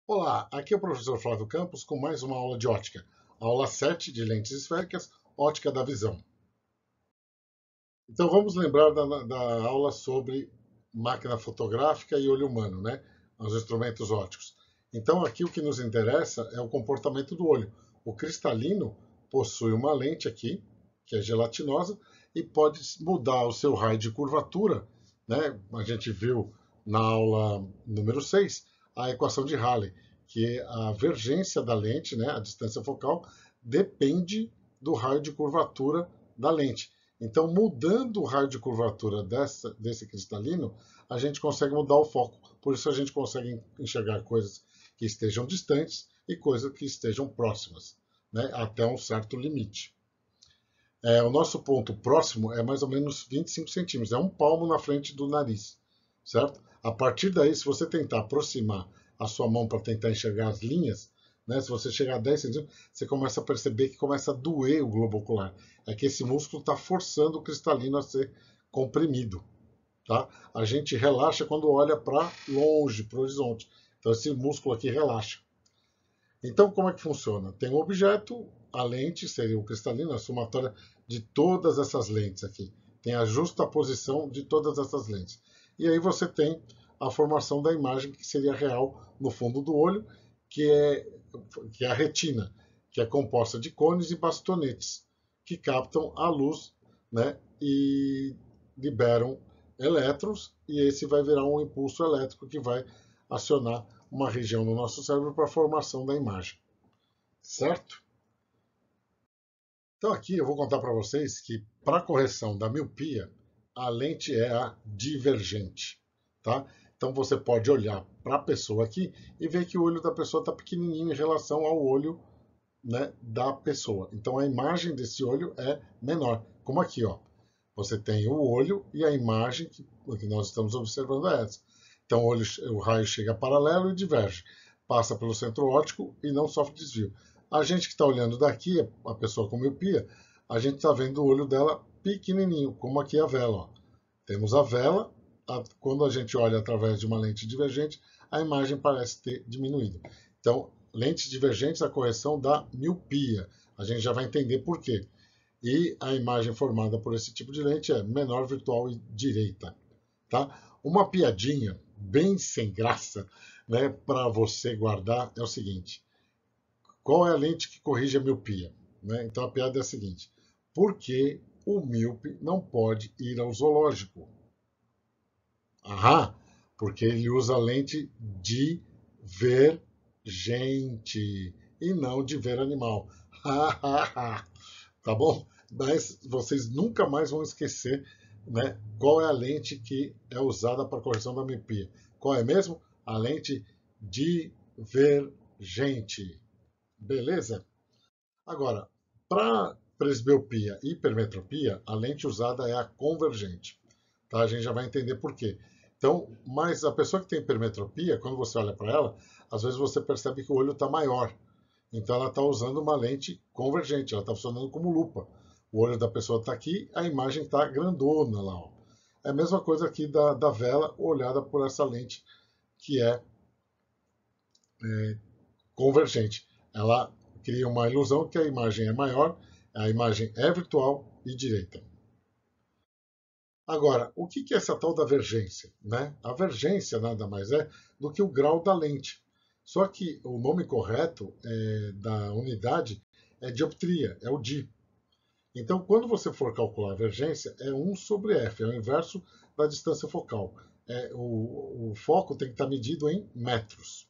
Olá, aqui é o professor Flávio Campos com mais uma aula de ótica. Aula 7 de lentes esféricas, ótica da visão. Então vamos lembrar da aula sobre máquina fotográfica e olho humano, né? Os instrumentos óticos. Então aqui o que nos interessa é o comportamento do olho. O cristalino possui uma lente aqui, que é gelatinosa, e pode mudar o seu raio de curvatura, né? A gente viu na aula número 6 a equação de Rayleigh, que a vergência da lente, né, a distância focal, depende do raio de curvatura da lente. Então, mudando o raio de curvatura desse cristalino, a gente consegue mudar o foco. Por isso, a gente consegue enxergar coisas que estejam distantes e coisas que estejam próximas, né, até um certo limite. O nosso ponto próximo é mais ou menos 25 centímetros, é um palmo na frente do nariz, certo? A partir daí, se você tentar aproximar a sua mão para tentar enxergar as linhas, né, se você chegar a 10 centímetros, você começa a perceber que começa a doer o globo ocular. É que esse músculo está forçando o cristalino a ser comprimido. Tá? A gente relaxa quando olha para longe, para o horizonte. Então, esse músculo aqui relaxa. Então, como é que funciona? Tem um objeto, a lente seria o cristalino, a somatória de todas essas lentes aqui. Tem a justaposição de todas essas lentes. E aí você tem a formação da imagem que seria real no fundo do olho, que é, que é a retina, que é composta de cones e bastonetes, que captam a luz, né, e liberam elétrons, e esse vai virar um impulso elétrico que vai acionar uma região no nosso cérebro para a formação da imagem, certo? Então aqui eu vou contar para vocês que para a correção da miopia, a lente é a divergente, tá? Então você pode olhar para a pessoa aqui e ver que o olho da pessoa está pequenininho em relação ao olho, né, da pessoa. Então a imagem desse olho é menor, como aqui, ó. Você tem o olho e a imagem que nós estamos observando é essa. Então o raio chega paralelo e diverge, passa pelo centro óptico e não sofre desvio. A gente que está olhando daqui, a pessoa com miopia, a gente está vendo o olho dela pequenininho, como aqui a vela. Ó. Temos a vela, quando a gente olha através de uma lente divergente, a imagem parece ter diminuído. Então, lentes divergentes, a correção da miopia. A gente já vai entender por quê. E a imagem formada por esse tipo de lente é menor, virtual e direita. Tá? Uma piadinha bem sem graça, né, para você guardar é o seguinte: qual é a lente que corrige a miopia? Né? Então a piada é a seguinte: por que o míope não pode ir ao zoológico? Ah, porque ele usa lente divergente e não de ver animal. Tá bom? Mas vocês nunca mais vão esquecer, né, qual é a lente que é usada para correção da miopia. Qual é mesmo? A lente divergente. Beleza? Agora, para presbiopia e hipermetropia, a lente usada é a convergente. Tá? A gente já vai entender por quê. Então, mas a pessoa que tem hipermetropia, quando você olha para ela, às vezes você percebe que o olho está maior. Então ela está usando uma lente convergente, ela está funcionando como lupa. O olho da pessoa está aqui, a imagem está grandona lá. Ó. É a mesma coisa aqui da vela olhada por essa lente que é convergente. Ela cria uma ilusão que a imagem é maior, a imagem é virtual e direita. Agora, o que é essa tal da vergência? Né? A vergência nada mais é do que o grau da lente. Só que o nome correto da unidade é dioptria, é o di. Então, quando você for calcular a vergência, é 1 sobre f, é o inverso da distância focal. O foco tem que estar medido em metros.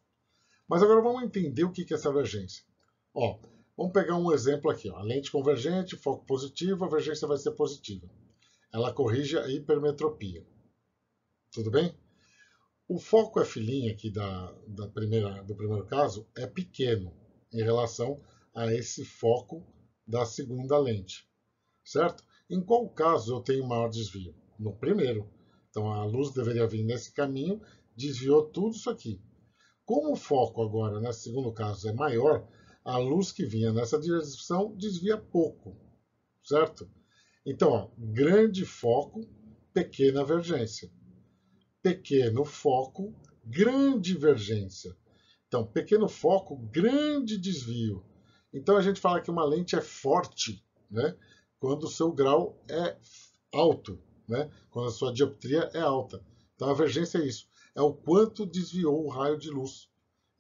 Mas agora vamos entender o que é essa vergência. Ó, vamos pegar um exemplo aqui. Ó. A lente convergente, foco positivo, a vergência vai ser positiva. Ela corrige a hipermetropia. Tudo bem? O foco F' aqui do primeiro caso é pequeno em relação a esse foco da segunda lente, certo? Em qual caso eu tenho maior desvio? No primeiro. Então a luz deveria vir nesse caminho, desviou tudo isso aqui. Como o foco agora, nesse segundo caso, é maior, a luz que vinha nessa direção desvia pouco, certo? Então, ó, grande foco, pequena vergência. Pequeno foco, grande divergência. Então, pequeno foco, grande desvio. Então, a gente fala que uma lente é forte, né, quando o seu grau é alto, né, quando a sua dioptria é alta. Então, a avergência é isso, é o quanto desviou o raio de luz.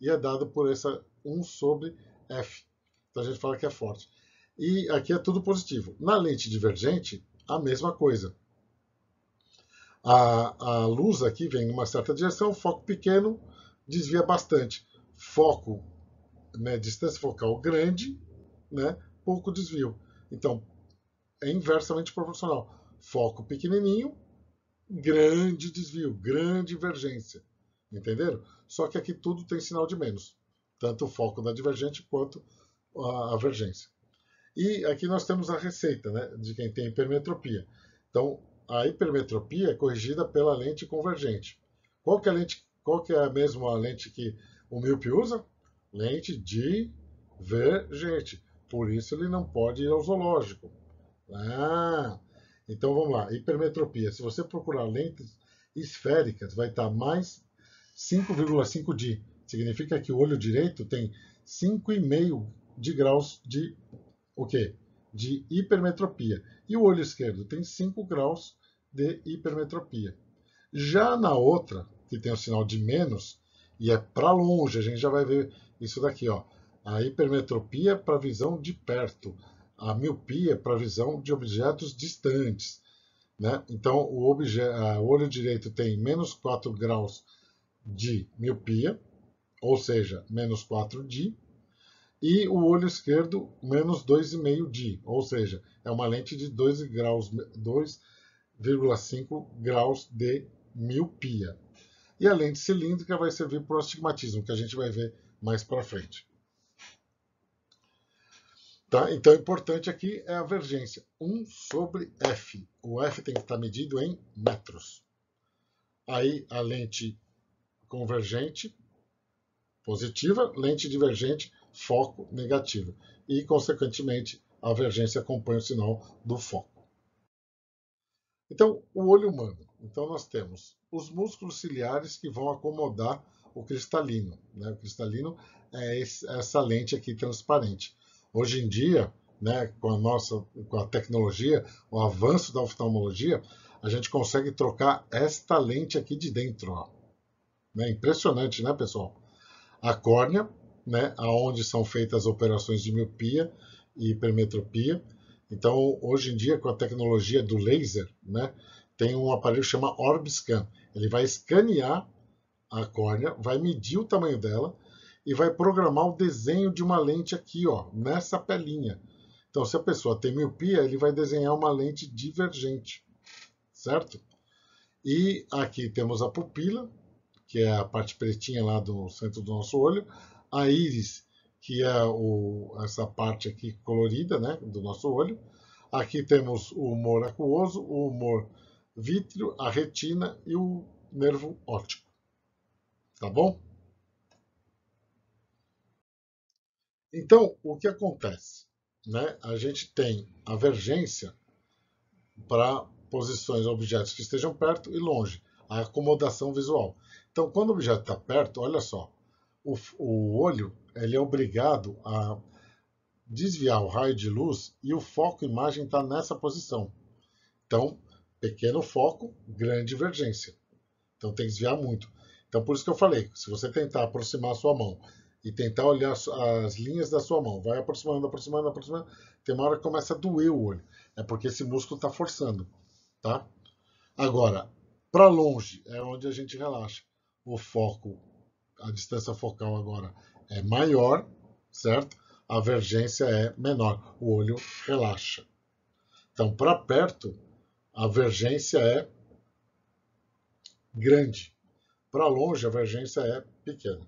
E é dado por essa 1 sobre f. Então, a gente fala que é forte. E aqui é tudo positivo. Na lente divergente, a mesma coisa. A luz aqui vem numa certa direção, foco pequeno, desvia bastante. Foco, né, distância focal grande, né, pouco desvio. Então, é inversamente proporcional. Foco pequenininho, grande desvio, grande divergência. Entenderam? Só que aqui tudo tem sinal de menos. Tanto o foco da divergente quanto a avergência. E aqui nós temos a receita, né, de quem tem hipermetropia. Então, a hipermetropia é corrigida pela lente convergente. Qual que é a mesma lente que o míope usa? Lente divergente. Por isso ele não pode ir ao zoológico. Então vamos lá. Hipermetropia. Se você procurar lentes esféricas, vai estar mais 5,5 Di. Significa que o olho direito tem 5,5 de graus de o quê? De hipermetropia. E o olho esquerdo tem 5 graus de hipermetropia. Já na outra, que tem o sinal de menos, e é para longe, a gente já vai ver isso daqui, ó. A hipermetropia para visão de perto, a miopia para visão de objetos distantes. Né? Então, o olho direito tem menos 4 graus de miopia, ou seja, menos 4 Di, e o olho esquerdo menos 2,5 Di, ou seja, é uma lente de 2,5 graus de miopia. E a lente cilíndrica vai servir para o astigmatismo, que a gente vai ver mais para frente. Tá? Então, o importante aqui é a avergência, 1 sobre f. O f tem que estar medido em metros. Aí, a lente convergente, positiva, lente divergente, foco negativo. E, consequentemente, a avergência acompanha o sinal do foco. Então, o olho humano. Então, nós temos os músculos ciliares que vão acomodar o cristalino. Né? O cristalino é essa lente aqui transparente. Hoje em dia, né, com a tecnologia, o avanço da oftalmologia, a gente consegue trocar esta lente aqui de dentro. Ó. Né? Impressionante, né, pessoal? A córnea, né, onde são feitas as operações de miopia e hipermetropia. Então, hoje em dia, com a tecnologia do laser, né, tem um aparelho que chama Orbscan. Ele vai escanear a córnea, vai medir o tamanho dela e vai programar o desenho de uma lente aqui, ó, nessa pelinha. Então, se a pessoa tem miopia, ele vai desenhar uma lente divergente, certo? E aqui temos a pupila, que é a parte pretinha lá do centro do nosso olho, a íris, que é essa parte aqui colorida, né, do nosso olho. Aqui temos o humor aquoso, o humor vítreo, a retina e o nervo óptico. Tá bom? Então, o que acontece? Né? A gente tem avergência para posições, objetos que estejam perto e longe, a acomodação visual. Então, quando o objeto está perto, olha só, o olho ele é obrigado a desviar o raio de luz e o foco imagem está nessa posição. Então, pequeno foco, grande divergência. Então, tem que desviar muito. Então, por isso que eu falei, se você tentar aproximar a sua mão e tentar olhar as linhas da sua mão, vai aproximando, aproximando, aproximando, tem uma hora que começa a doer o olho. É porque esse músculo está forçando. Tá? Agora, para longe é onde a gente relaxa. O foco, a distância focal agora é maior, certo? A avergência é menor. O olho relaxa. Então, para perto, a avergência é grande. Para longe, a avergência é pequena.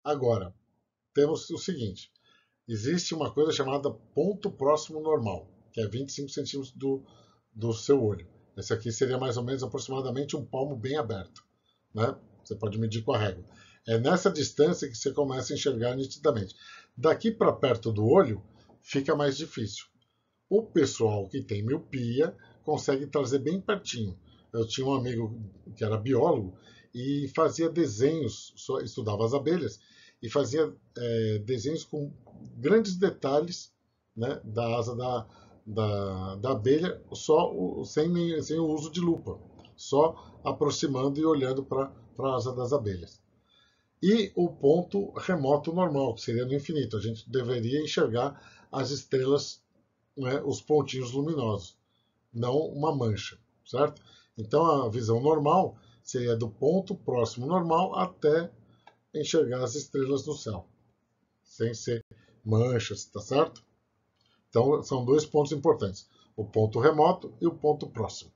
Agora, temos o seguinte. Existe uma coisa chamada ponto próximo normal, que é 25 centímetros do seu olho. Esse aqui seria mais ou menos aproximadamente um palmo bem aberto. Né? Você pode medir com a régua. É nessa distância que você começa a enxergar nitidamente. Daqui para perto do olho, fica mais difícil. O pessoal que tem miopia consegue trazer bem pertinho. Eu tinha um amigo que era biólogo e fazia desenhos, só estudava as abelhas, e fazia desenhos com grandes detalhes, né, da asa da abelha, sem o uso de lupa, só aproximando e olhando para a asa das abelhas. E o ponto remoto normal, que seria no infinito. A gente deveria enxergar as estrelas, né, os pontinhos luminosos, não uma mancha, certo? Então a visão normal seria do ponto próximo normal até enxergar as estrelas no céu, sem ser manchas, tá certo? Então são dois pontos importantes, o ponto remoto e o ponto próximo.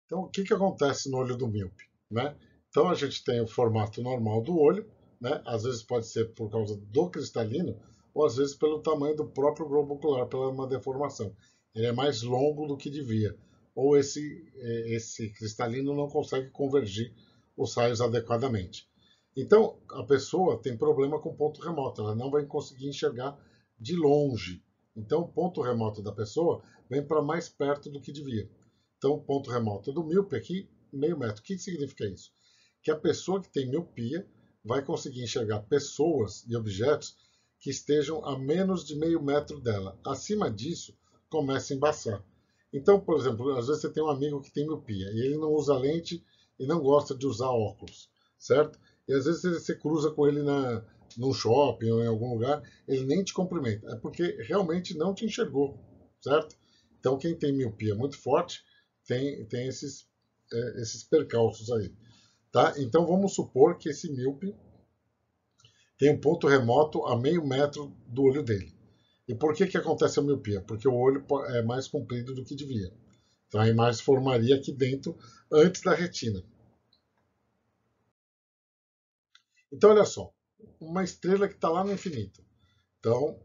Então o que acontece no olho do míope, né? Então a gente tem o formato normal do olho, né? Às vezes pode ser por causa do cristalino, ou às vezes pelo tamanho do próprio globo ocular, pela uma deformação. Ele é mais longo do que devia, ou esse cristalino não consegue convergir os raios adequadamente. Então a pessoa tem problema com ponto remoto, ela não vai conseguir enxergar de longe. Então o ponto remoto da pessoa vem para mais perto do que devia. Então o ponto remoto do míope aqui, meio metro. O que significa isso? Que a pessoa que tem miopia vai conseguir enxergar pessoas e objetos que estejam a menos de meio metro dela. Acima disso, começa a embaçar. Então, por exemplo, às vezes você tem um amigo que tem miopia e ele não usa lente e não gosta de usar óculos, certo? E às vezes você cruza com ele no shopping ou em algum lugar, ele nem te cumprimenta. É porque realmente não te enxergou, certo? Então, quem tem miopia muito forte tem esses percalços aí. Tá? Então vamos supor que esse míope tem um ponto remoto a meio metro do olho dele. E por que acontece a miopia? Porque o olho é mais comprido do que devia. Então a imagem se formaria aqui dentro antes da retina. Então olha só, uma estrela que está lá no infinito. Então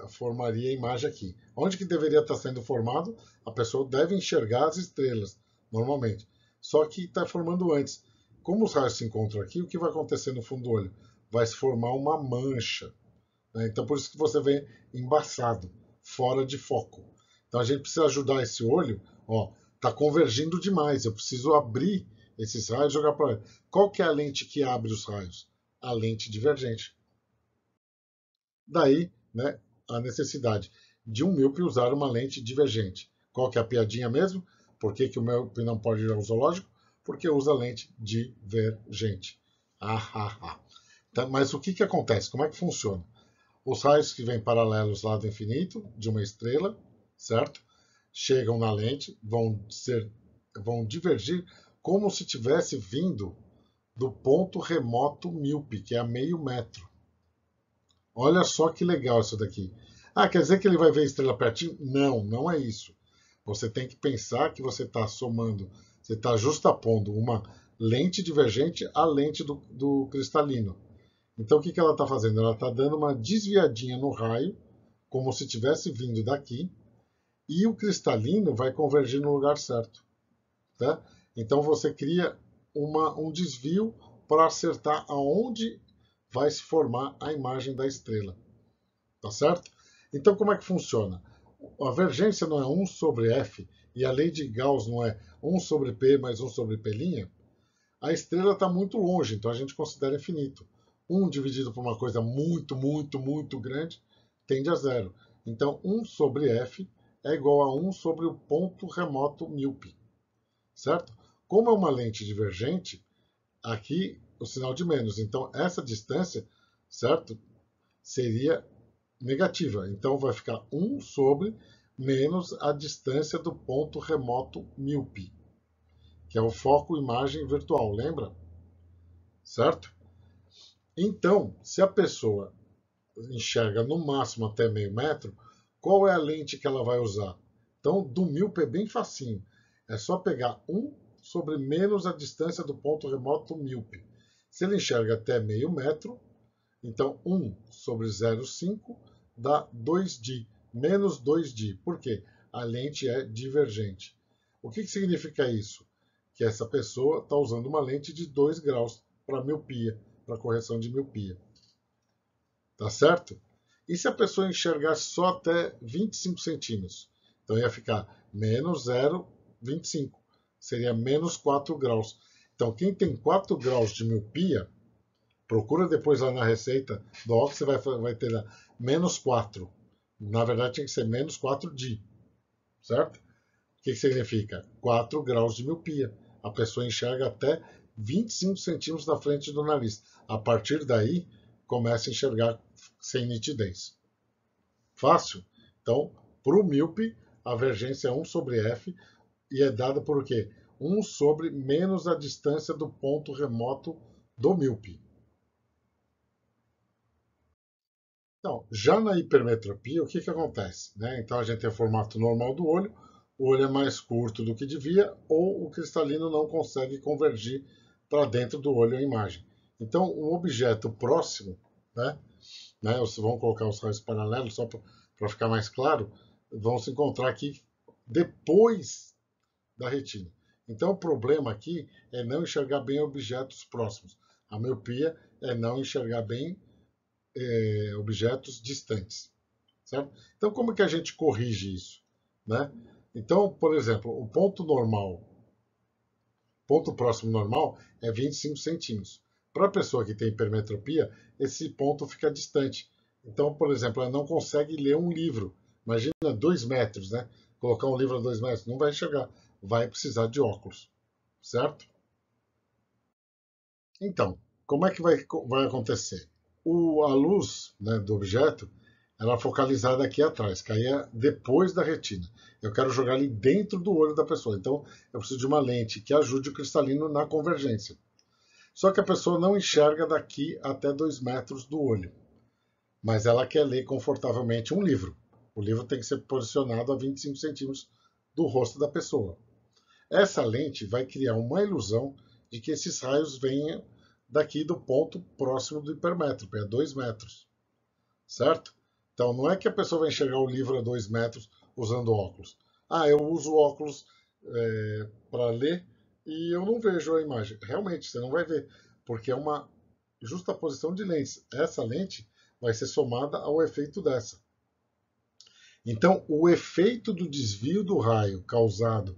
formaria a imagem aqui. Onde que deveria estar sendo formado? A pessoa deve enxergar as estrelas, normalmente. Só que está formando antes. Como os raios se encontram aqui, o que vai acontecer no fundo do olho? Vai se formar uma mancha. Né? Então por isso que você vê embaçado, fora de foco. Então a gente precisa ajudar esse olho. Ó, está convergindo demais. Eu preciso abrir esses raios e jogar para lá. Qual que é a lente que abre os raios? A lente divergente. Daí, né, a necessidade de um míope usar uma lente divergente. Qual que é a piadinha mesmo? Por que o míope não pode ir ao zoológico? Porque usa lente divergente. Então, mas o que acontece? Como é que funciona? Os raios que vêm paralelos lá do infinito, de uma estrela, certo? Chegam na lente, vão divergir como se tivesse vindo do ponto remoto míope, que é a meio metro. Olha só que legal isso daqui. Ah, quer dizer que ele vai ver a estrela pertinho? Não, não é isso. Você tem que pensar que você está somando, você está justapondo uma lente divergente à lente do cristalino. Então o que ela está fazendo? Ela está dando uma desviadinha no raio, como se tivesse vindo daqui, e o cristalino vai convergir no lugar certo. Tá? Então você cria um desvio para acertar aonde vai se formar a imagem da estrela. Tá certo? Então, como é que funciona? A vergência não é 1 sobre F e a lei de Gauss não é 1 sobre P mais 1 sobre P'. A estrela está muito longe, então a gente considera infinito. 1 dividido por uma coisa muito, muito, muito grande tende a zero. Então, 1 sobre F é igual a 1 sobre o ponto remoto míope. Certo? Como é uma lente divergente, aqui o sinal de menos. Então, essa distância, certo, seria negativa. Então, vai ficar 1 sobre menos a distância do ponto remoto míope, que é o foco imagem virtual, lembra? Certo? Então, se a pessoa enxerga no máximo até meio metro, qual é a lente que ela vai usar? Então, do míope é bem facinho. É só pegar 1 sobre menos a distância do ponto remoto míope. Se ele enxerga até meio metro, então 1 sobre 0,5 dá 2D, menos 2D. Por quê? A lente é divergente. O que significa isso? Que essa pessoa está usando uma lente de 2 graus para miopia, para correção de miopia. Tá certo? E se a pessoa enxergar só até 25 centímetros? Então ia ficar menos 0,25. Seria menos 4 graus. Então, quem tem 4 graus de miopia, procura depois lá na receita do óculos, você vai ter lá, menos 4. Na verdade, tinha que ser menos 4D, certo? O que significa? 4 graus de miopia. A pessoa enxerga até 25 centímetros da frente do nariz. A partir daí, começa a enxergar sem nitidez. Fácil? Então, para o míope, a avergência é 1 sobre F e é dada por o quê? 1 sobre menos a distância do ponto remoto do míope. Então, já na hipermetropia, o que acontece? Né? Então, a gente tem o formato normal do olho, o olho é mais curto do que devia, ou o cristalino não consegue convergir para dentro do olho a imagem. Então, um objeto próximo, né? Vamos colocar os raios paralelos só para ficar mais claro, vão se encontrar aqui depois da retina. Então, o problema aqui é não enxergar bem objetos próximos. A miopia é não enxergar bem objetos distantes, certo? Então, como que a gente corrige isso, né? Então, por exemplo, o ponto normal, ponto próximo normal é 25 centímetros. Para a pessoa que tem hipermetropia, esse ponto fica distante. Então, por exemplo, ela não consegue ler um livro. Imagina 2 metros, né? Colocar um livro a 2 metros, não vai enxergar. Vai precisar de óculos, certo? Então, como é que vai acontecer? A luz, né, do objeto, ela é focalizada aqui atrás, caía depois da retina. Eu quero jogar ali dentro do olho da pessoa. Então, eu preciso de uma lente que ajude o cristalino na convergência. Só que a pessoa não enxerga daqui até 2 metros do olho. Mas ela quer ler confortavelmente um livro. O livro tem que ser posicionado a 25 centímetros do rosto da pessoa. Essa lente vai criar uma ilusão de que esses raios venham daqui do ponto próximo do hipermétrope, a 2 metros, certo? Então, não é que a pessoa vai enxergar o livro a 2 metros usando óculos. Ah, eu uso óculos para ler e eu não vejo a imagem. Realmente, você não vai ver, porque é uma justaposição de lentes. Essa lente vai ser somada ao efeito dessa. Então, o efeito do desvio do raio causado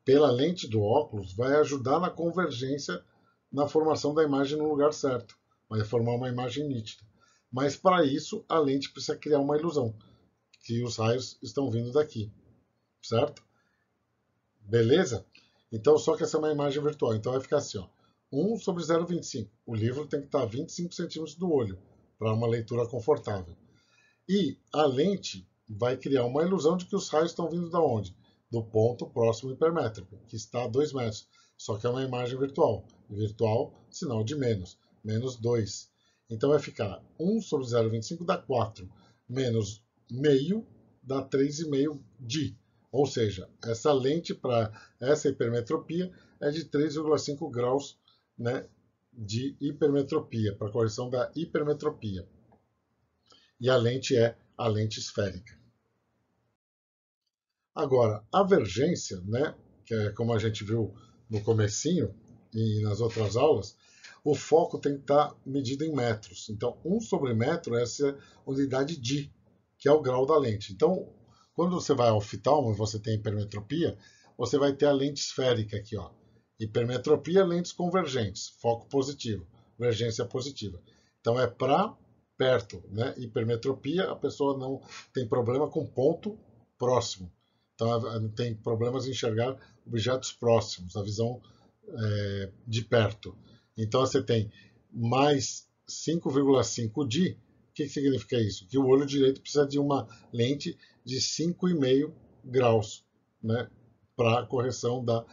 pela lente do óculos vai ajudar na convergência na formação da imagem no lugar certo. Vai formar uma imagem nítida. Mas para isso, a lente precisa criar uma ilusão, que os raios estão vindo daqui, certo? Beleza? Então, só que essa é uma imagem virtual. Então, vai ficar assim, ó, 1 sobre 0,25. O livro tem que estar a 25 centímetros do olho, para uma leitura confortável. E a lente vai criar uma ilusão de que os raios estão vindo da onde? Do ponto próximo hipermétrico, que está a 2 metros. Só que é uma imagem virtual. Virtual, sinal de menos. Menos 2. Então vai ficar 1 sobre 0,25 dá 4. Menos meio dá 3,5D. Ou seja, essa lente para essa hipermetropia é de 3,5 graus, né, de hipermetropia, para correção da hipermetropia. E a lente é a lente esférica. Agora, a vergência, né, que é como a gente viu no comecinho e nas outras aulas, o foco tem que estar medido em metros. Então, 1 sobre metro é essa unidade de, que é o grau da lente. Então, quando você vai ao oftalmo e você tem hipermetropia, você vai ter a lente esférica aqui, ó. Hipermetropia, lentes convergentes, foco positivo, vergência positiva. Então, é para perto, né? Hipermetropia, a pessoa não tem problema com ponto próximo. Então, tem problemas em enxergar objetos próximos, a visão de perto. Então, você tem mais 5,5D. O que significa isso? Que o olho direito precisa de uma lente de 5,5 graus, né, para correção da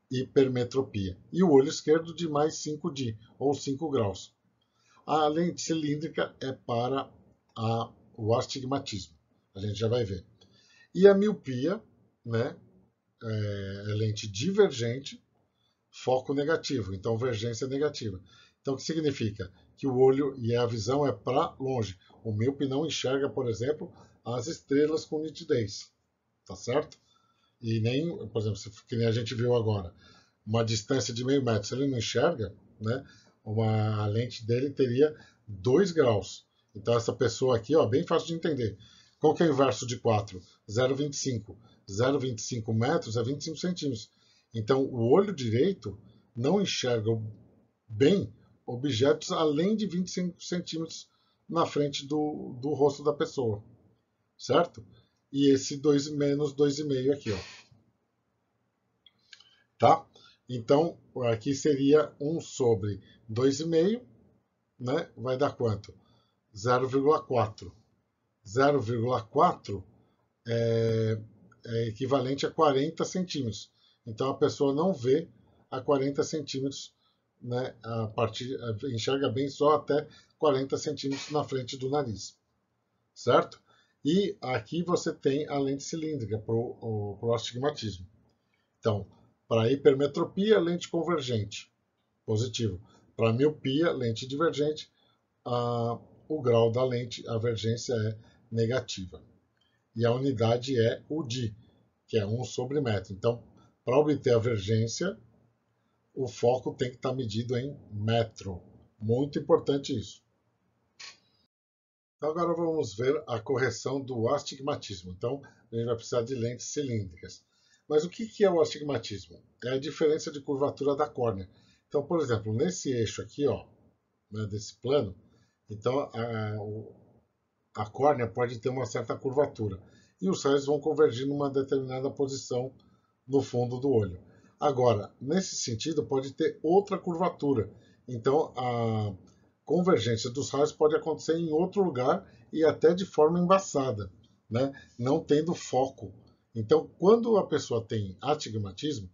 hipermetropia. E o olho esquerdo de mais 5D, ou 5 graus. A lente cilíndrica é para o astigmatismo. A gente já vai ver. E a miopia, né, é lente divergente, foco negativo, então vergência negativa. Então, o que significa? Que o olho e a visão é para longe. O míope não enxerga, por exemplo, as estrelas com nitidez, tá certo? E nem, por exemplo, que nem a gente viu agora, uma distância de meio metro, se ele não enxerga, né, a lente dele teria 2 graus. Então, essa pessoa aqui, ó, bem fácil de entender. Qual que é o inverso de 4? 0,25. 0,25 metros é 25 centímetros. Então, o olho direito não enxergam bem objetos além de 25 centímetros na frente do rosto da pessoa, certo? E esse 2 menos 2,5 aqui, ó. Tá? Então, aqui seria 1 sobre 2,5, né? Vai dar quanto? 0,4. 0,4 é equivalente a 40 centímetros. Então, a pessoa não vê a 40 centímetros, né? Enxerga bem só até 40 centímetros na frente do nariz, certo? E aqui você tem a lente cilíndrica para o astigmatismo. Então, para hipermetropia, lente convergente, positivo. Para miopia, lente divergente, o grau da lente, a divergência é negativa. E a unidade é o di, que é 1 sobre metro. Então, para obter a divergência, o foco tem que estar medido em metro. Muito importante isso. Então, agora vamos ver a correção do astigmatismo. Então, a gente vai precisar de lentes cilíndricas. Mas o que é o astigmatismo? É a diferença de curvatura da córnea. Então, por exemplo, nesse eixo aqui, ó, né, desse plano, então a córnea pode ter uma certa curvatura. E os raios vão convergir numa determinada posição no fundo do olho. Agora, nesse sentido, pode ter outra curvatura. Então, a convergência dos raios pode acontecer em outro lugar e até de forma embaçada, né? Não tendo foco. Então, quando a pessoa tem astigmatismo,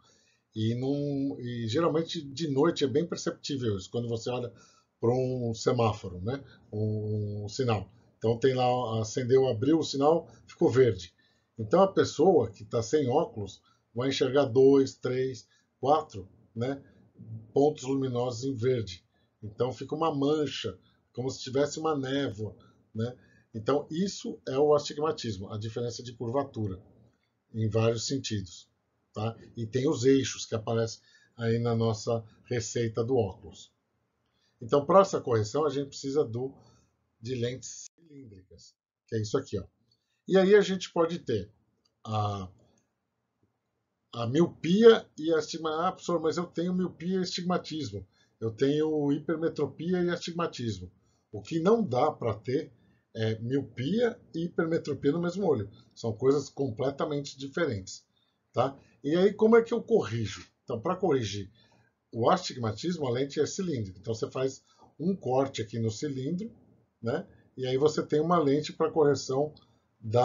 e geralmente de noite é bem perceptível isso, quando você olha para um semáforo, né? Um sinal. Então tem lá, acendeu, abriu o sinal, ficou verde. Então a pessoa que está sem óculos vai enxergar 2, 3, 4, né, pontos luminosos em verde. Então fica uma mancha, como se tivesse uma névoa, né? Então isso é o astigmatismo, a diferença de curvatura em vários sentidos, tá? E tem os eixos que aparecem aí na nossa receita do óculos. Então, para essa correção, a gente precisa de lentes cilíndricas, que é isso aqui, ó. E aí a gente pode ter a, a miopia e a astigmatismo. Ah, professor, mas eu tenho miopia e astigmatismo. Eu tenho hipermetropia e astigmatismo. O que não dá para ter é miopia e hipermetropia no mesmo olho. São coisas completamente diferentes, tá? E aí, como é que eu corrijo? Então, para corrigir o astigmatismo, a lente é cilíndrica. Então, você faz um corte aqui no cilindro, né? E aí você tem uma lente para correção do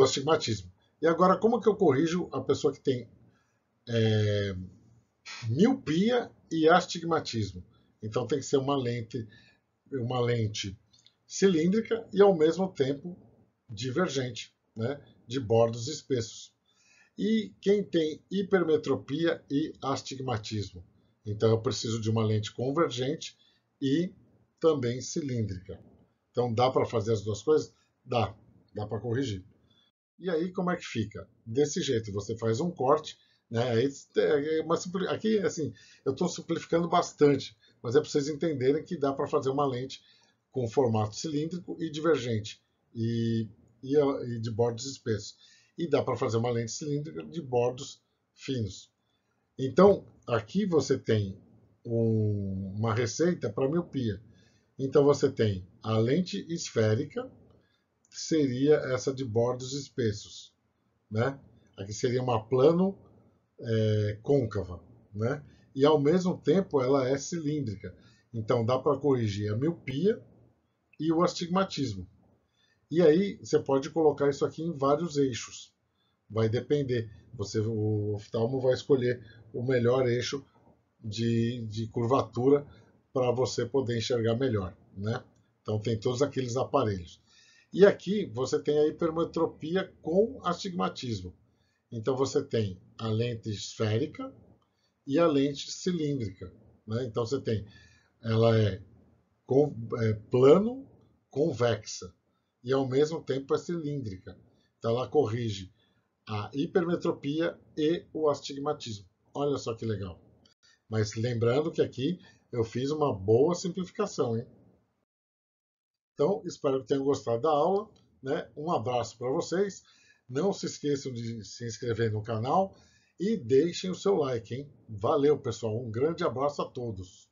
astigmatismo. E agora, como que eu corrijo a pessoa que tem miopia e astigmatismo? Então, tem que ser uma lente cilíndrica e, ao mesmo tempo, divergente, né? De bordos espessos. E quem tem hipermetropia e astigmatismo? Então, eu preciso de uma lente convergente e também cilíndrica. Então, dá para fazer as duas coisas? Dá para corrigir. E aí, como é que fica? Desse jeito, você faz um corte, né? Aqui, assim, eu estou simplificando bastante, mas é para vocês entenderem que dá para fazer uma lente com formato cilíndrico e divergente, e de bordos espessos. E dá para fazer uma lente cilíndrica de bordos finos. Então, aqui você tem uma receita para miopia. Então, você tem a lente esférica, que seria essa de bordos espessos, né? Aqui seria uma plano côncava, né? E ao mesmo tempo ela é cilíndrica. Então dá para corrigir a miopia e o astigmatismo. E aí você pode colocar isso aqui em vários eixos. Vai depender. O oftalmo vai escolher o melhor eixo de curvatura para você poder enxergar melhor, né? Então tem todos aqueles aparelhos. E aqui você tem a hipermetropia com astigmatismo. Então você tem a lente esférica e a lente cilíndrica, né? Então você tem, ela é plano convexa e ao mesmo tempo é cilíndrica. Então ela corrige a hipermetropia e o astigmatismo. Olha só que legal. Mas lembrando que aqui eu fiz uma boa simplificação, hein? Então, espero que tenham gostado da aula, né? Um abraço para vocês. Não se esqueçam de se inscrever no canal E deixem o seu like, hein? Valeu, pessoal. Um grande abraço a todos.